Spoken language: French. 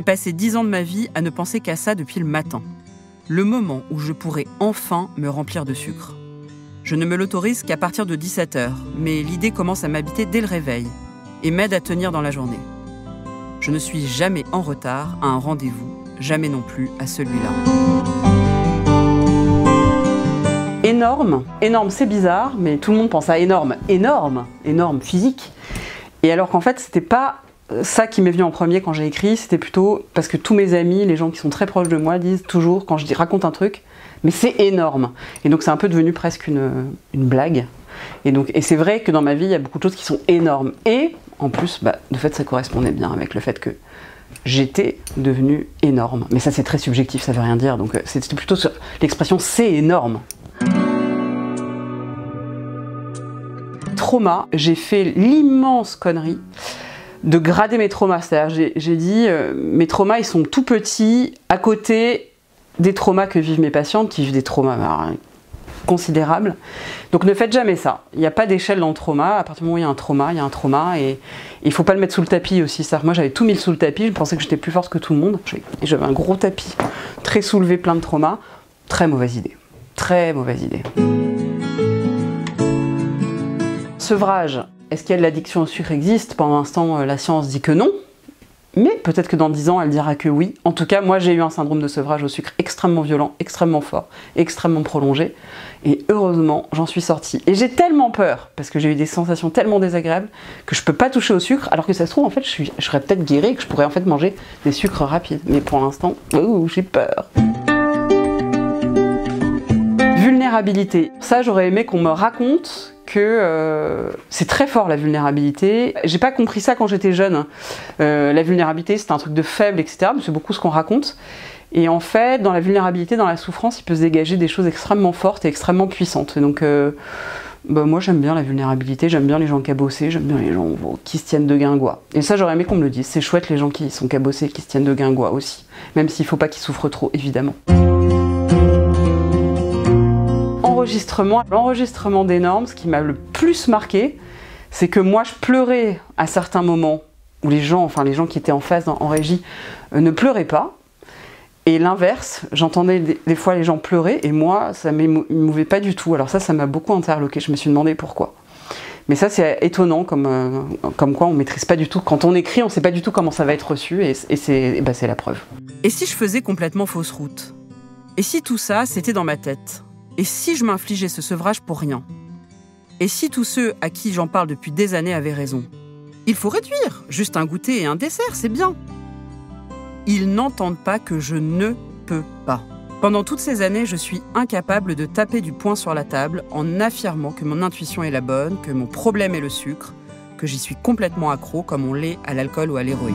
J'ai passé 10 ans de ma vie à ne penser qu'à ça depuis le matin. Le moment où je pourrai enfin me remplir de sucre. Je ne me l'autorise qu'à partir de 17h, mais l'idée commence à m'habiter dès le réveil et m'aide à tenir dans la journée. Je ne suis jamais en retard à un rendez-vous, jamais non plus à celui-là. Énorme, énorme c'est bizarre, mais tout le monde pense à énorme, énorme, énorme physique. Et alors qu'en fait c'était pas ça qui m'est venu en premier quand j'ai écrit, c'était plutôt parce que tous mes amis, les gens qui sont très proches de moi disent toujours quand je raconte un truc, mais c'est énorme. Et donc c'est un peu devenu presque une blague. Et c'est vrai que dans ma vie il y a beaucoup de choses qui sont énormes. Et en plus, de fait ça correspondait bien avec le fait que j'étais devenue énorme. Mais ça c'est très subjectif, ça veut rien dire. Donc c'était plutôt sur l'expression c'est énorme. Trauma, j'ai fait l'immense connerie de grader mes traumas. C'est-à-dire, j'ai dit, mes traumas, ils sont tout petits à côté des traumas que vivent mes patientes, qui vivent des traumas considérables. Donc ne faites jamais ça. Il n'y a pas d'échelle dans le trauma. À partir du moment où il y a un trauma, et il ne faut pas le mettre sous le tapis aussi. Moi, j'avais tout mis sous le tapis, je pensais que j'étais plus forte que tout le monde. Et j'avais un gros tapis, très soulevé, plein de traumas. Très mauvaise idée. Très mauvaise idée. Sevrage. Est-ce qu'il y a de l'addiction au sucre existe? Pendant l'instant, la science dit que non. Mais peut-être que dans 10 ans, elle dira que oui. En tout cas, moi, j'ai eu un syndrome de sevrage au sucre extrêmement violent, extrêmement fort, extrêmement prolongé. Et heureusement, j'en suis sortie. Et j'ai tellement peur, parce que j'ai eu des sensations tellement désagréables, que je peux pas toucher au sucre, alors que ça se trouve, en fait, je serais peut-être guérie, que je pourrais en fait manger des sucres rapides. Mais pour l'instant, j'ai peur. Vulnérabilité. Ça, j'aurais aimé qu'on me raconte que c'est très fort la vulnérabilité. J'ai pas compris ça quand j'étais jeune. La vulnérabilité, c'est un truc de faible, etc. Mais c'est beaucoup ce qu'on raconte. Et en fait, dans la vulnérabilité, dans la souffrance, il peut se dégager des choses extrêmement fortes et extrêmement puissantes. Et donc, moi, j'aime bien la vulnérabilité, j'aime bien les gens cabossés, j'aime bien les gens qui se tiennent de guingois. Et ça, j'aurais aimé qu'on me le dise. C'est chouette les gens qui sont cabossés, qui se tiennent de guingois aussi. Même s'il faut pas qu'ils souffrent trop, évidemment. L'enregistrement des normes, ce qui m'a le plus marqué, c'est que moi je pleurais à certains moments où les gens qui étaient en face en régie ne pleuraient pas. Et l'inverse, j'entendais des fois les gens pleurer et moi ça ne m'émouvait pas du tout. Alors ça m'a beaucoup interloqué, je me suis demandé pourquoi. Mais ça c'est étonnant comme quoi on ne maîtrise pas du tout. Quand on écrit, on ne sait pas du tout comment ça va être reçu et c'est la preuve. Et si je faisais complètement fausse route? Et si tout ça c'était dans ma tête? Et si je m'infligeais ce sevrage pour rien? Et si tous ceux à qui j'en parle depuis des années avaient raison? Il faut réduire, juste un goûter et un dessert, c'est bien. Ils n'entendent pas que je ne peux pas. Pendant toutes ces années, je suis incapable de taper du poing sur la table en affirmant que mon intuition est la bonne, que mon problème est le sucre, que j'y suis complètement accro comme on l'est à l'alcool ou à l'héroïne.